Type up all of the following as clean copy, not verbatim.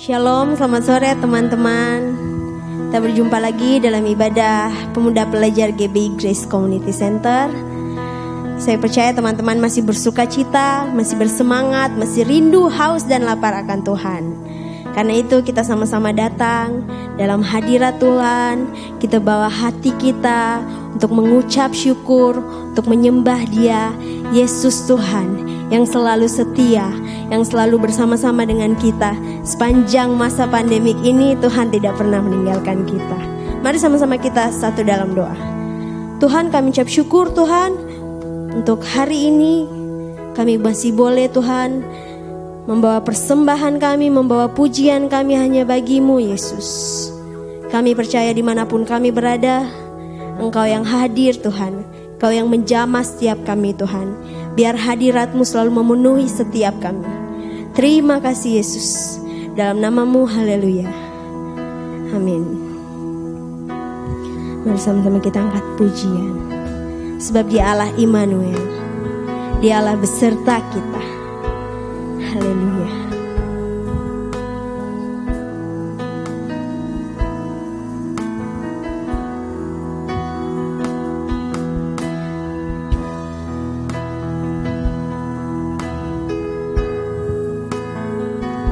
Shalom, selamat sore teman-teman. Kita berjumpa lagi dalam ibadah Pemuda Pelajar GBI Grace Community Center. Saya percaya teman-teman masih bersuka cita, masih bersemangat, masih rindu, haus dan lapar akan Tuhan. Karena itu kita sama-sama datang dalam hadirat Tuhan. Kita bawa hati kita untuk mengucap syukur, untuk menyembah Dia, Yesus Tuhan yang selalu setia, yang selalu bersama-sama dengan kita. Sepanjang masa pandemik ini Tuhan tidak pernah meninggalkan kita. Mari sama-sama kita satu dalam doa. Tuhan, kami ucap syukur Tuhan, untuk hari ini kami masih boleh Tuhan membawa persembahan kami, membawa pujian kami hanya bagi-Mu Yesus. Kami percaya dimanapun kami berada, Engkau yang hadir Tuhan, Engkau yang menjamah setiap kami Tuhan. Biar hadirat-Mu selalu memenuhi setiap kami. Terima kasih Yesus, dalam nama-Mu, haleluya, amin. Mari sama-sama kita angkat pujian, sebab Dia Allah Immanuel, Dia Allah beserta kita. Haleluya.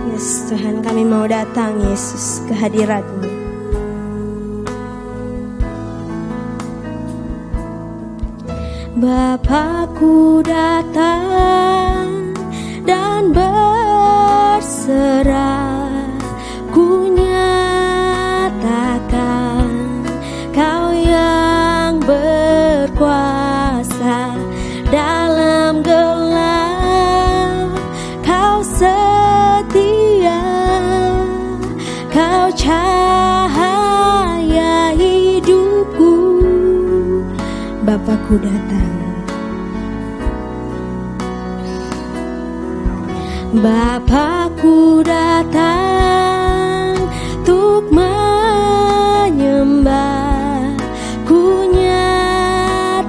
Yes, Tuhan, kami mau datang Yesus ke hadirat-Mu. Bapakku datang dan berserah, ku nyatakan Kau yang berkuasa dalam gelap. Kau setia, Kau cahaya hidupku. Bapakku datang, Bapakku datang untuk menyembah, ku nyatakan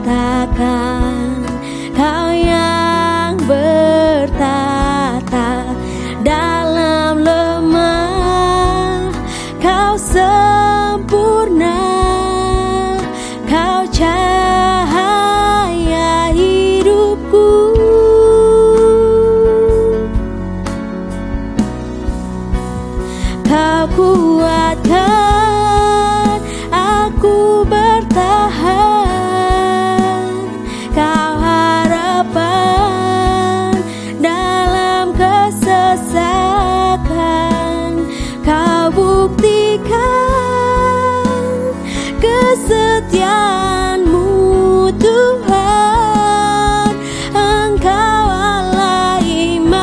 Kau yang bertata dalam lemah. Kau sempurna, Kau cahaya hidupku. Kau kuatkan aku bertahan, Kau harapan dalam kesesakan. Kau buktikan kesetiaan-Mu Tuhan. Engkau Allah Immanuel.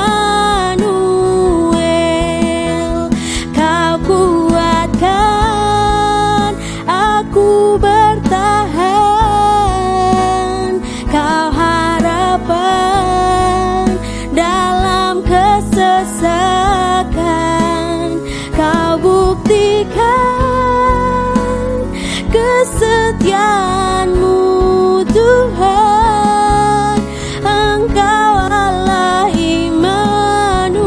Kau kuatkan aku bertahan, Kau harapan dalam kesesakan. Kau buktikan kesetiaan-Mu Tuhan. Engkau Allah Immanuel.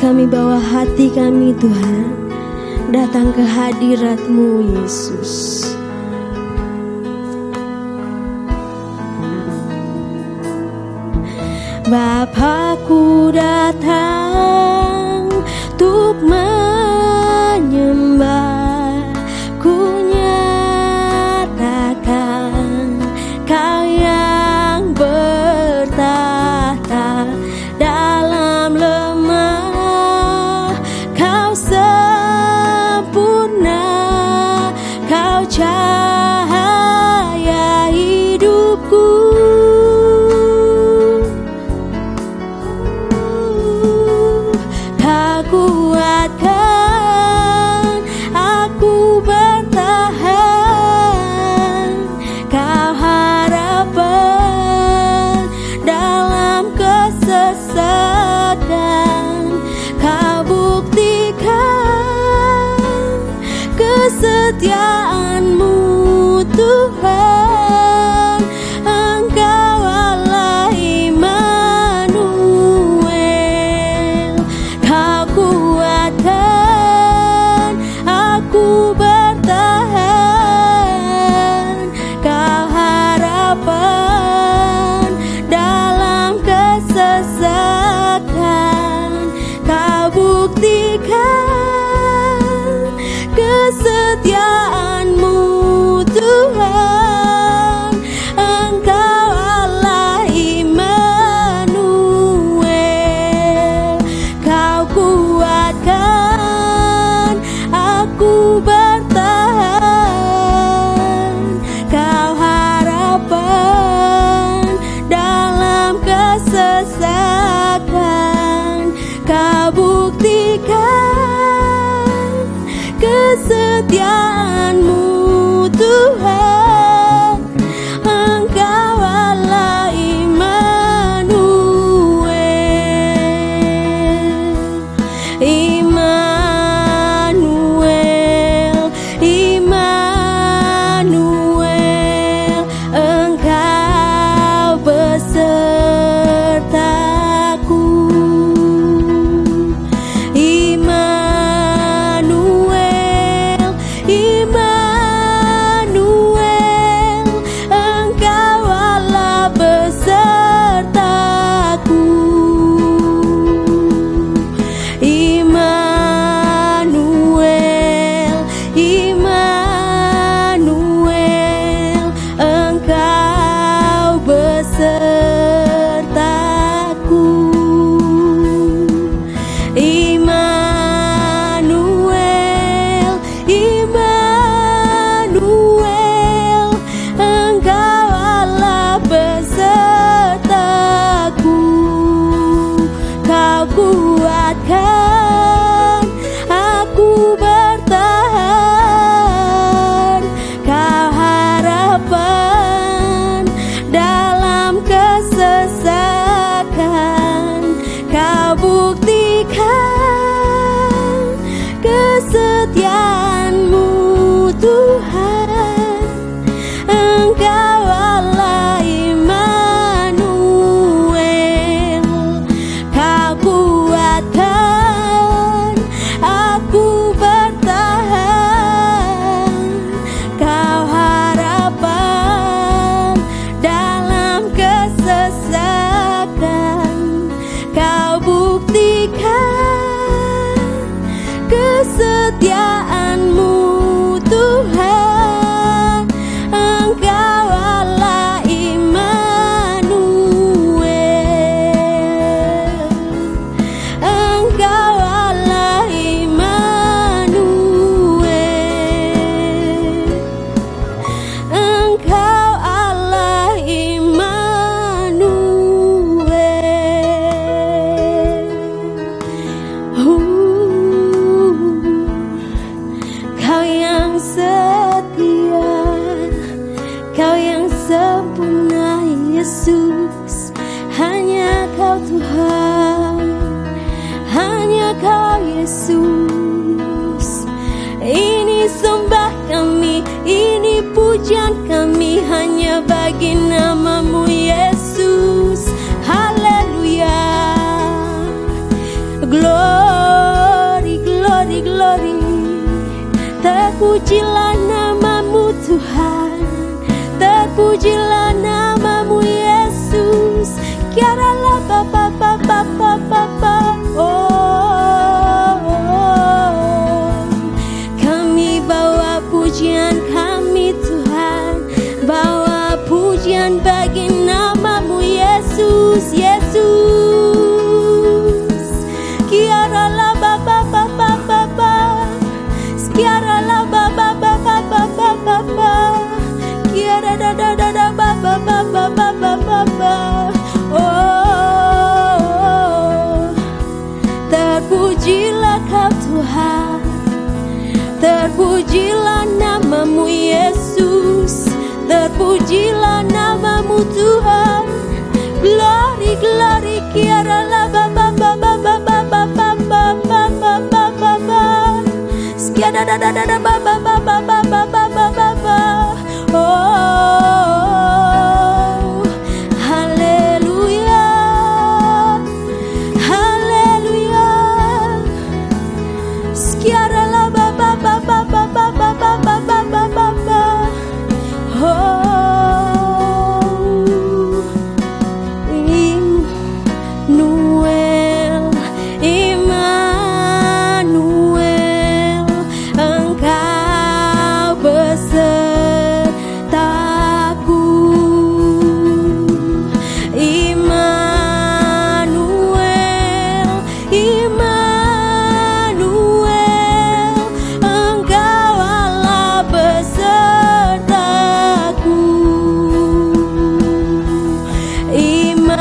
Kami bawa hati kami Tuhan, datang ke hadirat-Mu Yesus. Bapakku datang untuk menyembah, ku nyatakan Kau yang bertata dalam lemah. Kau sempurna, Kau cahaya hidupku. Kau kuatkan aku bertahan, Kau harapan dalam kesesakan. Kau buktikan kesetiaan-Mu Tuhan. Engkau Allah Immanuel. kuatkan aku bertahan. Kau harapan dalam kesesakan, kau buktikan kesetiaan-Mu Tuhan. Engkau Allah Immanuel, kau kuatkan aku bertahan. Kau harapan dalam kesesakan, kau buktikan kesetiaan-Mu Tuhan. Engkau Allah Immanuel, Engkau Allah Immanuel, Engkau Allah Immanuel. Kau yang setia, Kau yang sempurna Yesus. Hanya Kau Tuhan, hanya Kau Yesus. Ini sembah kami, ini pujian kami, hanya bagi nama-Mu Yesus. Haleluya. Glory, glory, glory. Terpujilah nama-Mu Tuhan, terpujilah nama-Mu Yesus. Kiara la pa pa pa pa pa pa pa. Oh, kami bawa pujian kami Tuhan, bawa pujian bagi nama-Mu Yesus, Yesus. Kiara la pa pa pa pa pa pa. Kiara la ba ba ba ba ba ba ba ba. Kiara da da da da ba ba ba ba ba ba ba ba. Oh, terpujilah Kau Tuhan, terpujilah nama-Mu Yesus, terpujilah nama-Mu Tuhan. Glory, glory. Kiara la ba ba ba ba ba ba ba ba ba ba ba ba ba ba. Kiara da da da da ba ba ba ba ba ba ba ba ba ba. Oh, haleluya, haleluya. Kiara la ba ba ba ba ba ba ba ba ba ba ba ba ba. Oh, Immanuel, Immanuel, Engkau besertaku. Immanuel, Immanuel, Engkau Allah besertaku. Immanuel,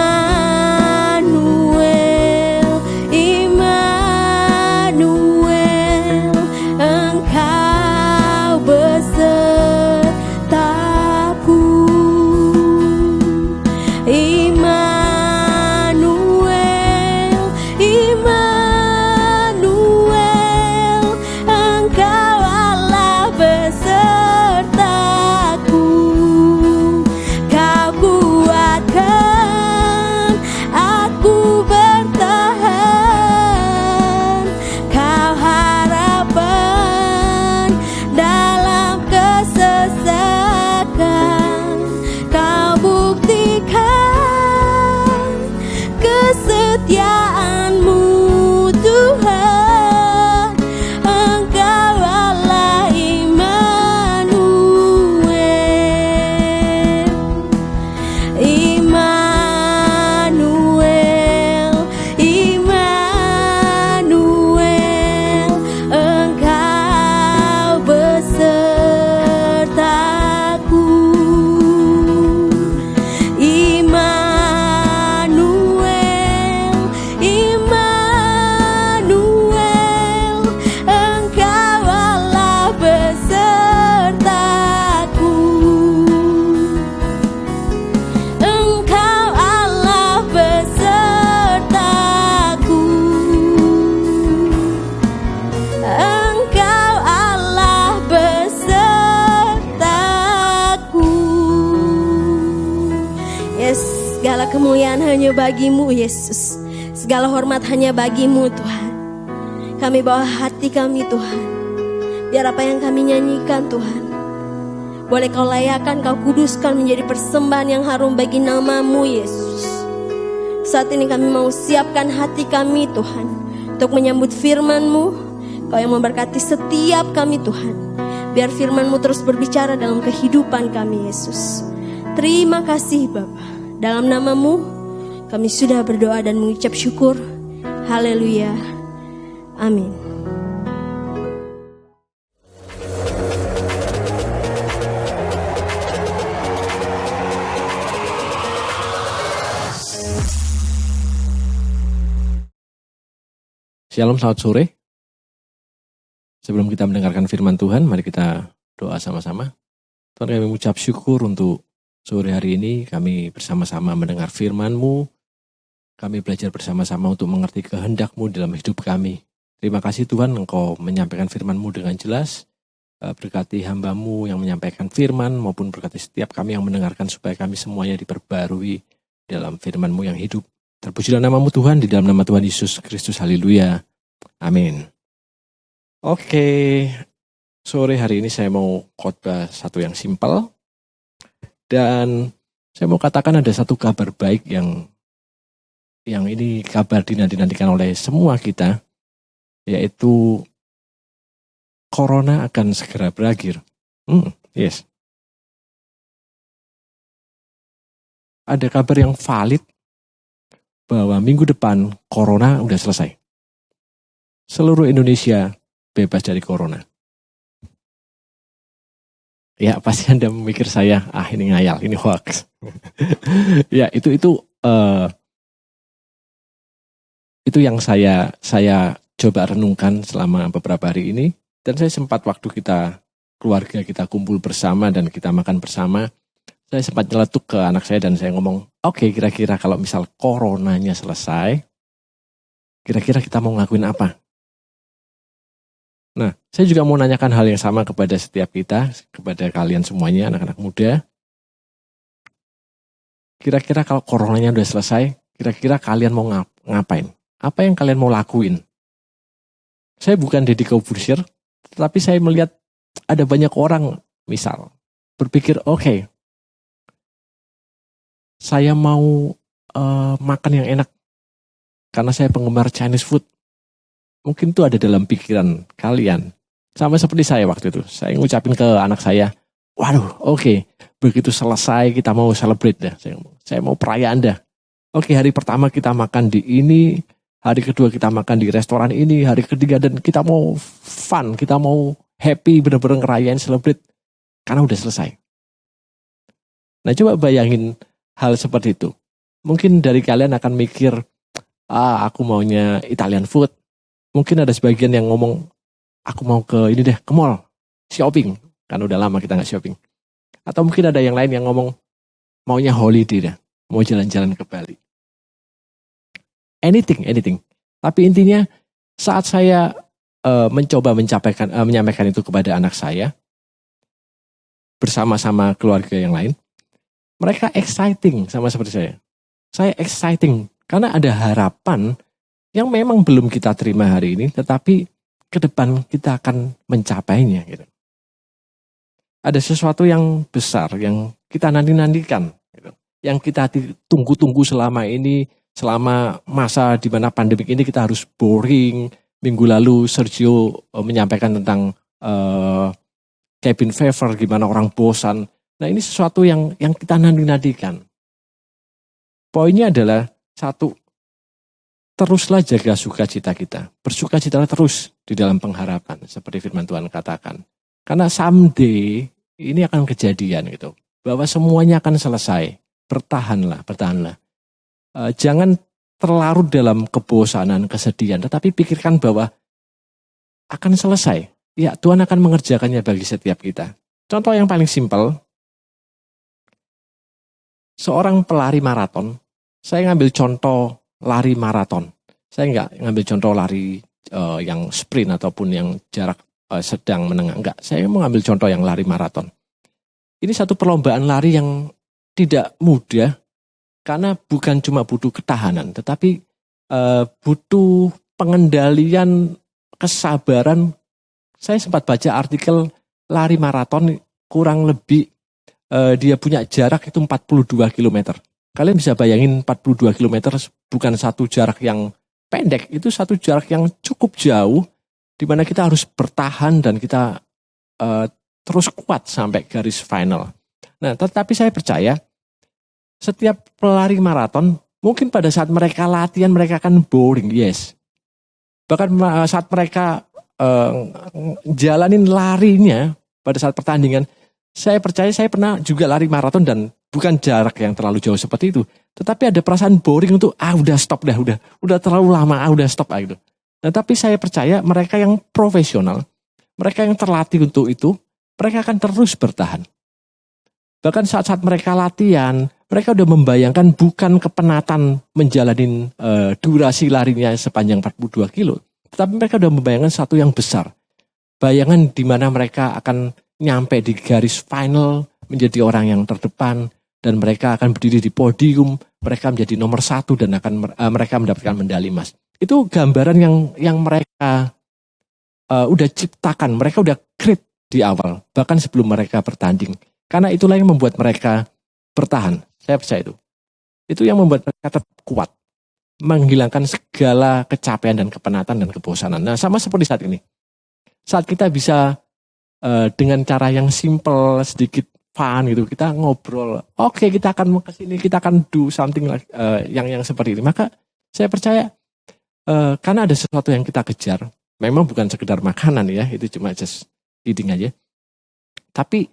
hanya bagimu Yesus. Segala hormat hanya bagimu Tuhan. Kami bawa hati kami Tuhan. Biar apa yang kami nyanyikan Tuhan, boleh kau layakan, kau kuduskan menjadi persembahan yang harum bagi namamu Yesus. Saat ini kami mau siapkan hati kami Tuhan, untuk menyambut firman-Mu. Kau yang memberkati setiap kami Tuhan. Biar firman-Mu terus berbicara dalam kehidupan kami Yesus. Terima kasih Bapa. Dalam namamu kami sudah berdoa dan mengucap syukur. Haleluya. Amin. Shalom, selamat sore. Sebelum kita mendengarkan firman Tuhan, mari kita doa sama-sama. Tuhan, kami mengucap syukur untuk sore hari ini. Kami bersama-sama mendengar firman-Mu. Kami belajar bersama-sama untuk mengerti kehendak-Mu dalam hidup kami. Terima kasih Tuhan, Engkau menyampaikan firman-Mu dengan jelas. Berkati hamba-Mu yang menyampaikan firman, maupun berkati setiap kami yang mendengarkan, supaya kami semuanya diperbarui dalam firman-Mu yang hidup. Terpujilah nama-Mu Tuhan, di dalam nama Tuhan Yesus Kristus. Haleluya. Amin. Oke, sore hari ini saya mau khotbah satu yang simpel. Dan saya mau katakan ada satu kabar baik yang ini kabar dinanti-nantikan oleh semua kita, yaitu Corona akan segera berakhir. Yes. Ada kabar yang valid bahwa minggu depan Corona udah selesai. Seluruh Indonesia bebas dari Corona. Ya, pasti Anda memikir saya, ini ngayal, ini hoax. Ya, itu yang saya coba renungkan selama beberapa hari ini. Dan saya sempat waktu keluarga kita kumpul bersama dan kita makan bersama, saya sempat nyeletuk ke anak saya dan saya ngomong, oke, kira-kira kalau misal Coronanya selesai, kira-kira kita mau ngelakuin apa? Nah, saya juga mau nanyakan hal yang sama kepada setiap kita, kepada kalian semuanya, anak-anak muda. Kira-kira kalau Coronanya udah selesai, kira-kira kalian mau ngapain? Apa yang kalian mau lakuin? Saya bukan Deddy Corbuzier, tetapi saya melihat ada banyak orang, misal, berpikir, oke, saya mau makan yang enak, karena saya penggemar Chinese food. Mungkin itu ada dalam pikiran kalian. Sama seperti saya waktu itu. Saya ngucapin ke anak saya, waduh, oke, begitu selesai kita mau celebrate dah. Saya mau perayaan dah. Oke, hari pertama kita makan di ini, hari kedua kita makan di restoran ini, hari ketiga, dan kita mau fun, kita mau happy, bener-bener ngerayain, celebrate, karena udah selesai. Nah, coba bayangin hal seperti itu. Mungkin dari kalian akan mikir, aku maunya Italian food. Mungkin ada sebagian yang ngomong, aku mau ke ini deh, ke mall, shopping. Kan udah lama kita gak shopping. Atau mungkin ada yang lain yang ngomong, maunya holiday deh, mau jalan-jalan ke Bali. Anything. Tapi intinya, saat saya mencoba menyampaikan itu kepada anak saya, bersama-sama keluarga yang lain, mereka exciting sama seperti saya. Saya exciting, karena ada harapan yang memang belum kita terima hari ini, tetapi ke depan kita akan mencapainya. Gitu. Ada sesuatu yang besar, yang kita nanti-nantikan, gitu. Yang kita tunggu-tunggu selama ini, selama masa di mana pandemik ini kita harus boring. Minggu lalu Sergio menyampaikan tentang cabin fever, gimana orang bosan. Nah, ini sesuatu yang kita nanti-nantikan. Poinnya adalah satu, teruslah jaga sukacita kita. Bersukacitalah terus di dalam pengharapan. Seperti firman Tuhan katakan. Karena someday ini akan kejadian gitu. Bahwa semuanya akan selesai. Bertahanlah. Jangan terlarut dalam kebosanan, kesedihan. Tetapi pikirkan bahwa akan selesai. Ya, Tuhan akan mengerjakannya bagi setiap kita. Contoh yang paling simpel. Seorang pelari maraton. Saya ngambil contoh lari maraton. Saya nggak ngambil contoh lari yang sprint ataupun yang jarak sedang menengah. Enggak, saya mau ngambil contoh yang lari maraton. Ini satu perlombaan lari yang tidak mudah, Karena bukan cuma butuh ketahanan, tetapi butuh pengendalian, kesabaran. Saya sempat baca artikel lari maraton kurang lebih dia punya jarak itu 42 km. Kalian bisa bayangin 42 km bukan satu jarak yang pendek, itu satu jarak yang cukup jauh di mana kita harus bertahan dan kita terus kuat sampai garis final. Nah, tetapi saya percaya setiap pelari maraton mungkin pada saat mereka latihan mereka akan boring, yes. Bahkan saat mereka jalanin larinya pada saat pertandingan, saya percaya saya pernah juga lari maraton dan bukan jarak yang terlalu jauh seperti itu, tetapi ada perasaan boring untuk udah stop dah, udah terlalu lama, udah stop gitu. Nah, tapi saya percaya mereka yang profesional, mereka yang terlatih untuk itu, mereka akan terus bertahan. Bahkan saat-saat mereka latihan, mereka udah membayangkan bukan kepenatan menjalani durasi larinya sepanjang 42 kilo, tetapi mereka udah membayangkan satu yang besar. Bayangan di mana mereka akan nyampe di garis final menjadi orang yang terdepan dan mereka akan berdiri di podium, mereka menjadi nomor 1 dan akan mereka mendapatkan medali emas. Itu gambaran yang mereka udah ciptakan, mereka udah create di awal, bahkan sebelum mereka bertanding. Karena itulah yang membuat mereka bertahan. Saya percaya itu. Itu yang membuat mereka tetap kuat, menghilangkan segala capaian dan kepenatan dan kebosanan. Nah, sama seperti saat ini. Saat kita bisa dengan cara yang simple, sedikit fun gitu, kita ngobrol. Oke, kita akan ke sini, kita akan do something like, yang seperti ini. Maka saya percaya karena ada sesuatu yang kita kejar. Memang bukan sekedar makanan ya, itu cuma just eating aja. Tapi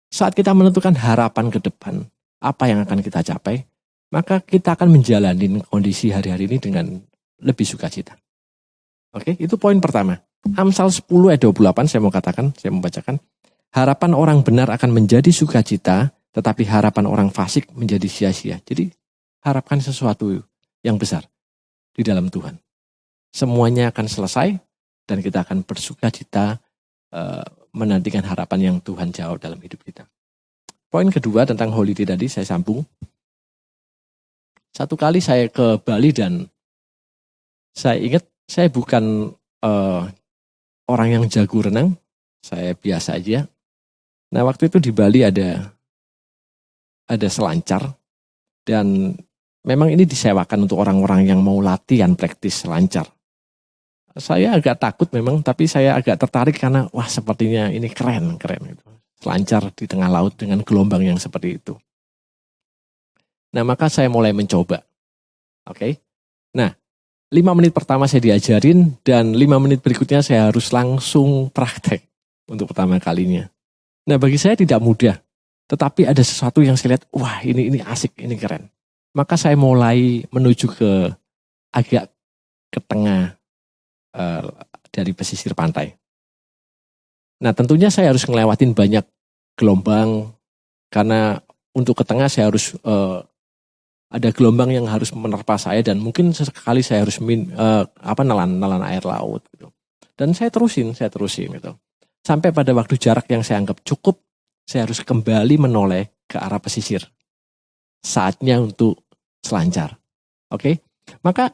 saat kita menentukan harapan ke depan, apa yang akan kita capai, maka kita akan menjalani kondisi hari-hari ini dengan lebih sukacita. Oke, itu poin pertama. Amsal 10 ayat 28 saya mau bacakan. Harapan orang benar akan menjadi sukacita, tetapi harapan orang fasik menjadi sia-sia. Jadi harapkan sesuatu yang besar di dalam Tuhan. Semuanya akan selesai dan kita akan bersukacita menantikan harapan yang Tuhan jawab dalam hidup kita. Poin kedua tentang holiday tadi saya sambung. Satu kali saya ke Bali dan saya ingat saya bukan orang yang jago renang, saya biasa aja. Nah, waktu itu di Bali ada selancar dan memang ini disewakan untuk orang-orang yang mau latihan praktis selancar. Saya agak takut memang, tapi saya agak tertarik karena wah sepertinya ini keren gitu. Selancar di tengah laut dengan gelombang yang seperti itu. Nah, maka saya mulai mencoba. Oke. Nah, 5 menit pertama saya diajarin dan 5 menit berikutnya saya harus langsung praktek untuk pertama kalinya. Nah, bagi saya tidak mudah, tetapi ada sesuatu yang saya lihat, wah ini asik, ini keren. Maka saya mulai menuju agak ke tengah dari pesisir pantai. Nah, tentunya saya harus ngelewatin banyak gelombang karena untuk ke tengah saya harus ada gelombang yang harus menerpa saya dan mungkin sesekali saya harus nelan air laut gitu. Dan saya terusin gitu. Sampai pada waktu jarak yang saya anggap cukup, saya harus kembali menoleh ke arah pesisir. Saatnya untuk selancar. Oke? Maka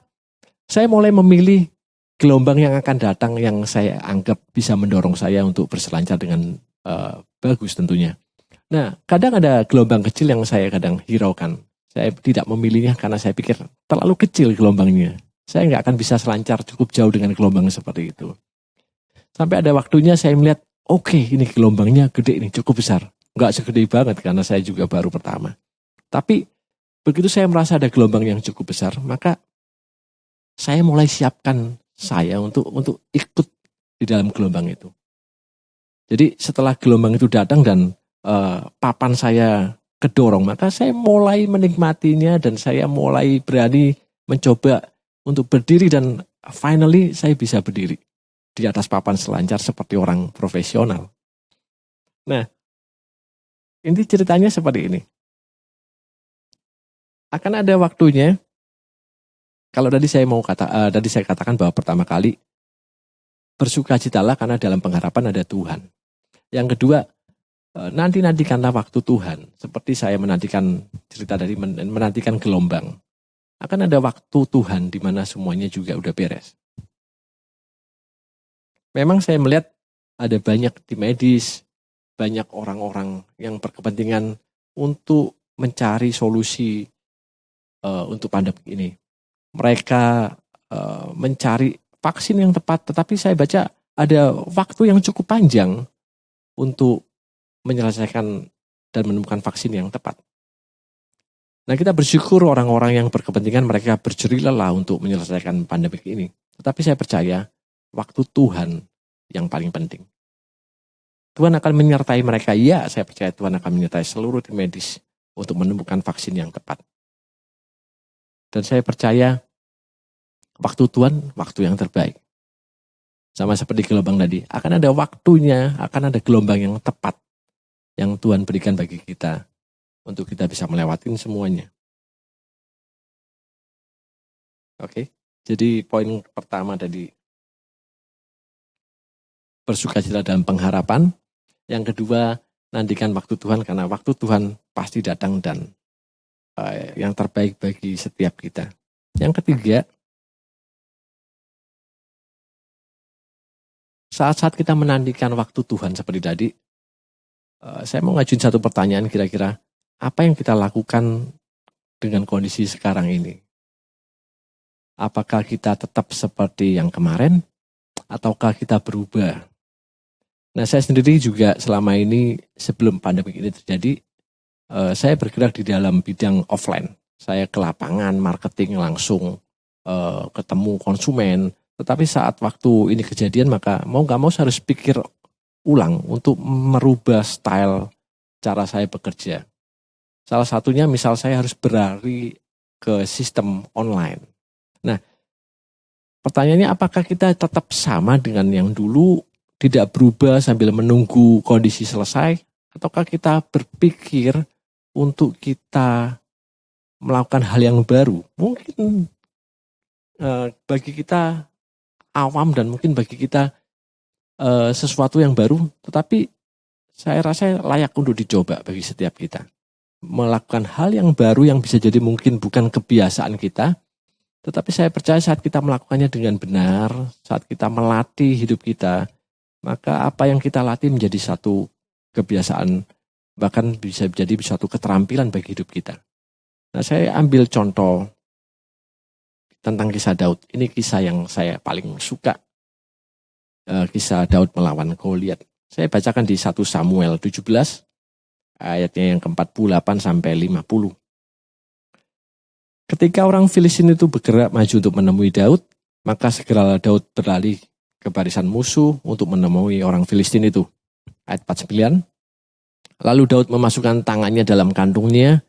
saya mulai memilih gelombang yang akan datang yang saya anggap bisa mendorong saya untuk berselancar dengan bagus tentunya. Nah, kadang ada gelombang kecil yang saya kadang hiraukan. Saya tidak memilihnya karena saya pikir terlalu kecil gelombangnya. Saya nggak akan bisa selancar cukup jauh dengan gelombang seperti itu. Sampai ada waktunya saya melihat, oke, ini gelombangnya gede, ini cukup besar. Nggak segede banget karena saya juga baru pertama. Tapi begitu saya merasa ada gelombang yang cukup besar, maka saya mulai siapkan saya untuk ikut di dalam gelombang itu. Jadi setelah gelombang itu datang dan papan saya kedorong, maka saya mulai menikmatinya dan saya mulai berani mencoba untuk berdiri dan finally saya bisa berdiri di atas papan selancar seperti orang profesional. Nah, ini ceritanya seperti ini. Akan ada waktunya. Kalau tadi saya katakan bahwa pertama kali bersukacitalah karena dalam pengharapan ada Tuhan. Yang kedua, nantikanlah waktu Tuhan. Seperti saya menantikan cerita dari menantikan gelombang. Akan ada waktu Tuhan di mana semuanya juga udah beres. Memang saya melihat ada banyak tim medis, banyak orang-orang yang berkepentingan untuk mencari solusi untuk pandemi ini. Mereka mencari vaksin yang tepat, tetapi saya baca ada waktu yang cukup panjang untuk menyelesaikan dan menemukan vaksin yang tepat. Nah, kita bersyukur orang-orang yang berkepentingan mereka berjerih lelah untuk menyelesaikan pandemi ini. Tetapi saya percaya waktu Tuhan yang paling penting. Tuhan akan menyertai mereka. Ya, saya percaya Tuhan akan menyertai seluruh tim medis untuk menemukan vaksin yang tepat. Dan saya percaya waktu Tuhan, waktu yang terbaik. Sama seperti gelombang tadi, akan ada waktunya, akan ada gelombang yang tepat yang Tuhan berikan bagi kita untuk kita bisa melewatin semuanya. Oke, jadi poin pertama tadi bersukacita dalam pengharapan. Yang kedua, nantikan waktu Tuhan karena waktu Tuhan pasti datang dan yang terbaik bagi setiap kita. Yang ketiga, saat-saat kita menantikan waktu Tuhan seperti tadi, saya mau ngajuin satu pertanyaan kira-kira, apa yang kita lakukan dengan kondisi sekarang ini? Apakah kita tetap seperti yang kemarin? Ataukah kita berubah? Nah, saya sendiri juga selama ini sebelum pandemi ini terjadi, saya bergerak di dalam bidang offline. Saya ke lapangan, marketing langsung, ketemu konsumen. Tetapi saat waktu ini kejadian, maka mau gak mau saya harus pikir ulang untuk merubah style cara saya bekerja. Salah satunya misal saya harus berlari ke sistem online. Nah, pertanyaannya apakah kita tetap sama dengan yang dulu, tidak berubah sambil menunggu kondisi selesai, ataukah kita berpikir untuk kita melakukan hal yang baru? Mungkin bagi kita awam dan mungkin bagi kita sesuatu yang baru, tetapi saya rasa layak untuk dicoba bagi setiap kita. Melakukan hal yang baru yang bisa jadi mungkin bukan kebiasaan kita, tetapi saya percaya saat kita melakukannya dengan benar, saat kita melatih hidup kita, maka apa yang kita latih menjadi satu kebiasaan, bahkan bisa jadi satu keterampilan bagi hidup kita. Nah, saya ambil contoh tentang kisah Daud. Ini kisah yang saya paling suka. Kisah Daud melawan Goliat. Saya bacakan di 1 Samuel 17, ayatnya yang ke-48 sampai 50. Ketika orang Filistin itu bergerak maju untuk menemui Daud, maka segeralah Daud berlari ke barisan musuh untuk menemui orang Filistin itu. Ayat 49. Lalu Daud memasukkan tangannya dalam kantungnya,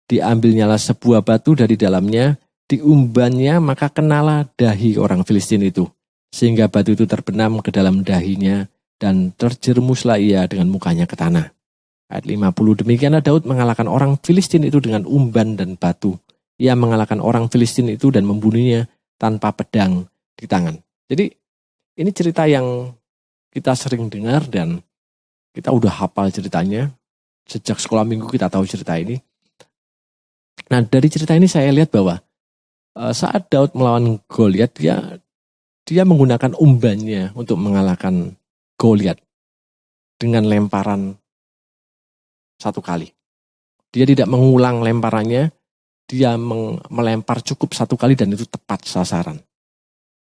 diambilnyalah sebuah batu dari dalamnya, diumbannya, maka kenalah dahi orang Filistin itu. Sehingga batu itu terbenam ke dalam dahinya, dan terjerumuslah ia dengan mukanya ke tanah. Ayat 50. Demikianlah Daud mengalahkan orang Filistin itu dengan umban dan batu. Ia mengalahkan orang Filistin itu dan membunuhnya tanpa pedang di tangan. Jadi ini cerita yang kita sering dengar dan kita udah hafal ceritanya. Sejak sekolah minggu kita tahu cerita ini. Nah, dari cerita ini saya lihat bahwa saat Daud melawan Goliat, dia menggunakan umbannya untuk mengalahkan Goliat dengan lemparan satu kali. Dia tidak mengulang lemparannya, dia melempar cukup satu kali dan itu tepat sasaran.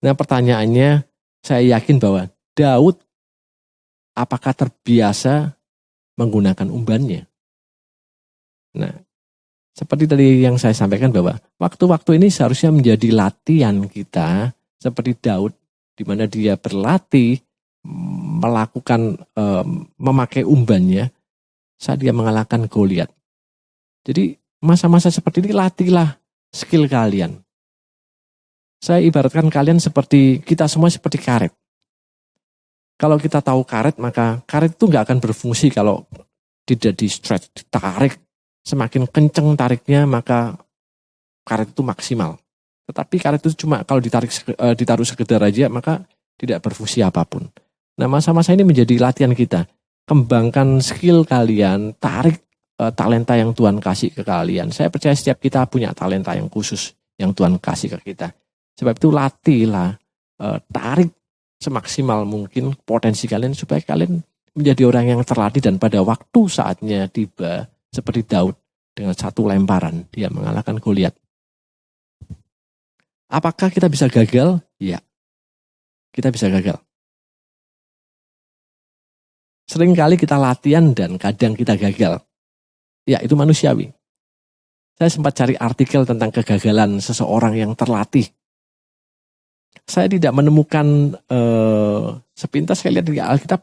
Nah, pertanyaannya, saya yakin bahwa Daud apakah terbiasa menggunakan umbannya? Nah, seperti tadi yang saya sampaikan bahwa waktu-waktu ini seharusnya menjadi latihan kita seperti Daud, di mana dia berlatih melakukan memakai umbannya saat dia mengalahkan Goliat. Jadi masa-masa seperti ini latihlah skill kalian. Saya ibaratkan kalian seperti, kita semua seperti karet. Kalau kita tahu karet, maka karet itu nggak akan berfungsi kalau tidak di stretch, ditarik. Semakin kenceng tariknya, maka karet itu maksimal. Tetapi karet itu cuma kalau ditaruh sekedar aja, maka tidak berfungsi apapun. Nah, masa-masa ini menjadi latihan kita. kembangkan skill kalian, tarik talenta yang Tuhan kasih ke kalian. Saya percaya setiap kita punya talenta yang khusus yang Tuhan kasih ke kita. Sebab itu latihlah, tarik semaksimal mungkin potensi kalian supaya kalian menjadi orang yang terlatih dan pada waktu saatnya tiba seperti Daud dengan satu lemparan dia mengalahkan Goliat. Apakah kita bisa gagal? Ya, kita bisa gagal. Seringkali kita latihan dan kadang kita gagal. Ya, itu manusiawi. Saya sempat cari artikel tentang kegagalan seseorang yang terlatih. Saya tidak menemukan, sepintas saya lihat di Alkitab,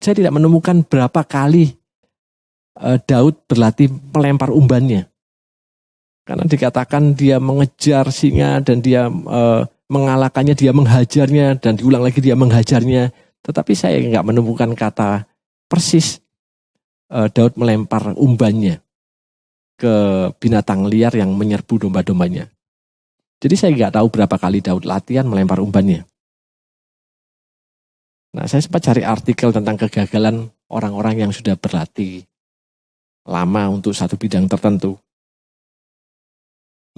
saya tidak menemukan berapa kali Daud berlatih melempar umbannya. Karena dikatakan dia mengejar singa dan dia mengalahkannya, dia menghajarnya dan diulang lagi dia menghajarnya. Tetapi saya nggak menemukan kata persis Daud melempar umbannya ke binatang liar yang menyerbu domba-dombanya. Jadi saya nggak tahu berapa kali Daud latihan melempar umbannya. Nah, saya sempat cari artikel tentang kegagalan orang-orang yang sudah berlatih lama untuk satu bidang tertentu.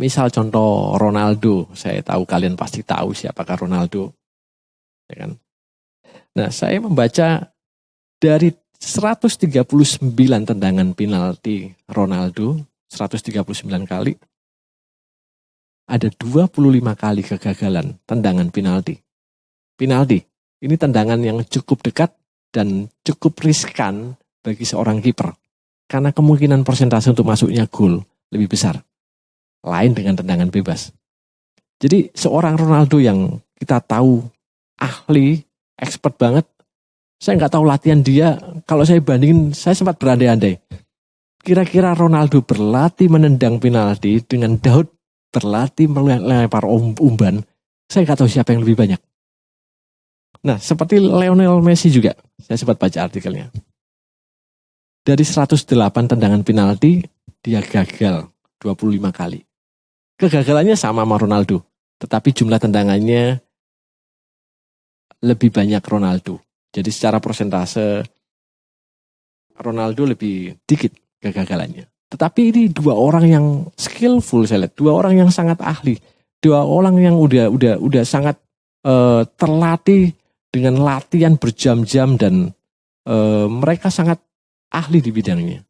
Misal contoh Ronaldo, saya tahu kalian pasti tahu siapakah Ronaldo, ya kan? Nah, saya membaca dari 139 tendangan penalti Ronaldo, 139 kali, ada 25 kali kegagalan tendangan penalti. Penalti, ini tendangan yang cukup dekat dan cukup riskan bagi seorang kiper. Karena kemungkinan persentase untuk masuknya gol lebih besar. Lain dengan tendangan bebas. Jadi seorang Ronaldo yang kita tahu ahli, expert banget, saya nggak tahu latihan dia. Kalau saya bandingin, saya sempat berandai-andai. Kira-kira Ronaldo berlatih menendang penalti dengan Daud berlatih melempar umban. Saya nggak tahu siapa yang lebih banyak. Nah, seperti Lionel Messi juga, saya sempat baca artikelnya. Dari 108 tendangan penalti, dia gagal 25 kali. Kegagalannya sama Ronaldo, tetapi jumlah tendangannya lebih banyak Ronaldo. Jadi secara persentase Ronaldo lebih dikit kegagalannya. Tetapi ini dua orang yang skillful, saya lihat, dua orang yang sangat ahli, dua orang yang udah sangat terlatih dengan latihan berjam-jam dan mereka sangat ahli di bidangnya.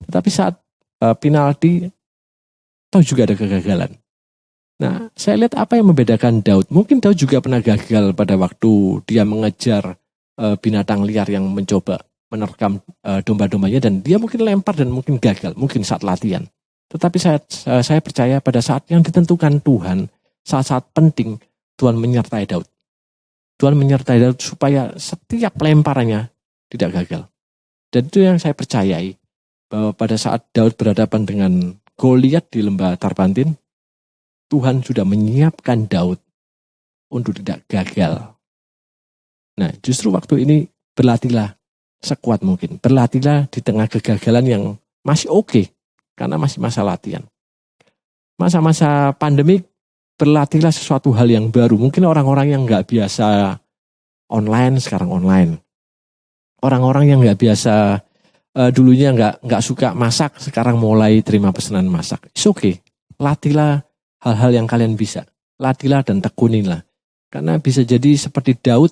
Tetapi saat penalti toh juga ada kegagalan. Nah, saya lihat apa yang membedakan Daud. Mungkin Daud juga pernah gagal pada waktu dia mengejar binatang liar yang mencoba menerkam domba-dombanya dan dia mungkin lempar dan mungkin gagal, mungkin saat latihan. Tetapi saya percaya pada saat yang ditentukan Tuhan, saat-saat penting Tuhan menyertai Daud. Tuhan menyertai Daud supaya setiap lemparannya tidak gagal. Dan itu yang saya percayai, bahwa pada saat Daud berhadapan dengan Goliat di lembah Tarbantin, Tuhan sudah menyiapkan Daud untuk tidak gagal. Nah, justru waktu ini berlatihlah sekuat mungkin. Berlatihlah di tengah kegagalan yang masih oke, karena masih masa latihan. Masa-masa pandemik, berlatihlah sesuatu hal yang baru. Mungkin orang-orang yang nggak biasa online, sekarang online. Orang-orang yang nggak biasa dulunya nggak suka masak, sekarang mulai terima pesanan masak. It's okay. Latihlah hal-hal yang kalian bisa. Latihlah dan tekunilah. Karena bisa jadi seperti Daud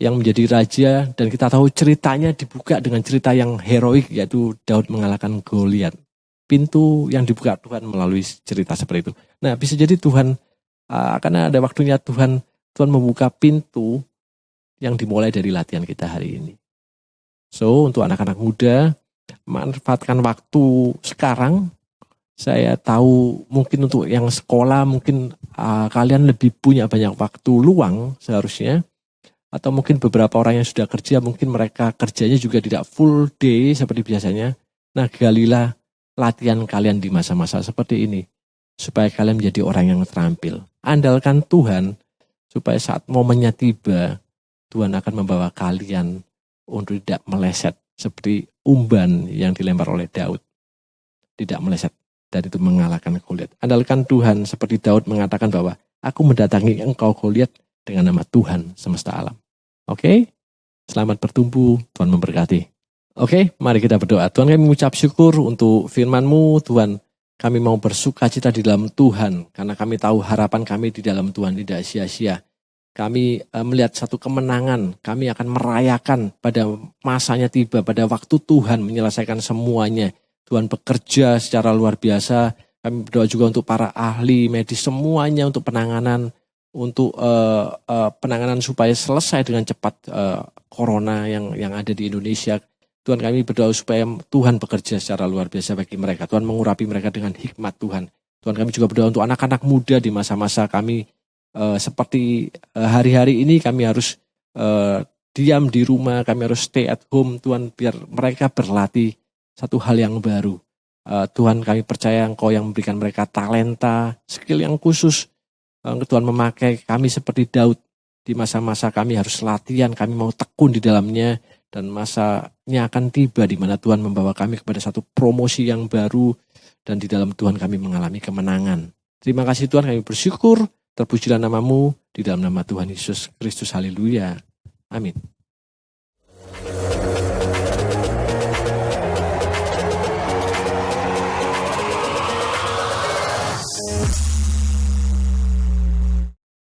yang menjadi raja dan kita tahu ceritanya dibuka dengan cerita yang heroik, yaitu Daud mengalahkan Goliat. Pintu yang dibuka Tuhan melalui cerita seperti itu. Nah, bisa jadi Tuhan, karena ada waktunya Tuhan membuka pintu yang dimulai dari latihan kita hari ini. So, untuk anak-anak muda, manfaatkan waktu sekarang. Saya tahu mungkin untuk yang sekolah, mungkin kalian lebih punya banyak waktu luang seharusnya. Atau mungkin beberapa orang yang sudah kerja, mungkin mereka kerjanya juga tidak full day seperti biasanya. Nah, galilah latihan kalian di masa-masa seperti ini. Supaya kalian menjadi orang yang terampil. Andalkan Tuhan, supaya saat momennya tiba, Tuhan akan membawa kalian untuk tidak meleset seperti umban yang dilempar oleh Daud. Tidak meleset dan itu mengalahkan Goliat. Andalkan Tuhan seperti Daud mengatakan bahwa aku mendatangi engkau Goliat dengan nama Tuhan semesta alam. Oke? Selamat bertumbuh, Tuhan memberkati. Oke, mari kita berdoa. Tuhan, kami mengucap syukur untuk firman-Mu. Tuhan, kami mau bersuka cita di dalam Tuhan, karena kami tahu harapan kami di dalam Tuhan tidak sia-sia. Kami melihat satu kemenangan, kami akan merayakan pada masanya tiba, pada waktu Tuhan menyelesaikan semuanya. Tuhan bekerja secara luar biasa. Kami berdoa juga untuk para ahli medis semuanya, untuk penanganan, penanganan supaya selesai dengan cepat corona yang ada di Indonesia. Tuhan, kami berdoa supaya Tuhan bekerja secara luar biasa bagi mereka. Tuhan mengurapi mereka dengan hikmat Tuhan. Tuhan, kami juga berdoa untuk anak-anak muda di masa-masa kami seperti hari-hari ini kami harus diam di rumah, kami harus stay at home. Tuhan, biar mereka berlatih satu hal yang baru. Tuhan, kami percaya Engkau yang memberikan mereka talenta, skill yang khusus. Tuhan memakai kami seperti Daud. Di masa-masa kami harus latihan, kami mau tekun di dalamnya. Dan masanya akan tiba di mana Tuhan membawa kami kepada satu promosi yang baru. Dan di dalam Tuhan kami mengalami kemenangan. Terima kasih Tuhan, kami bersyukur. Terpujilah nama-Mu di dalam nama Tuhan Yesus Kristus. Haleluya. Amin.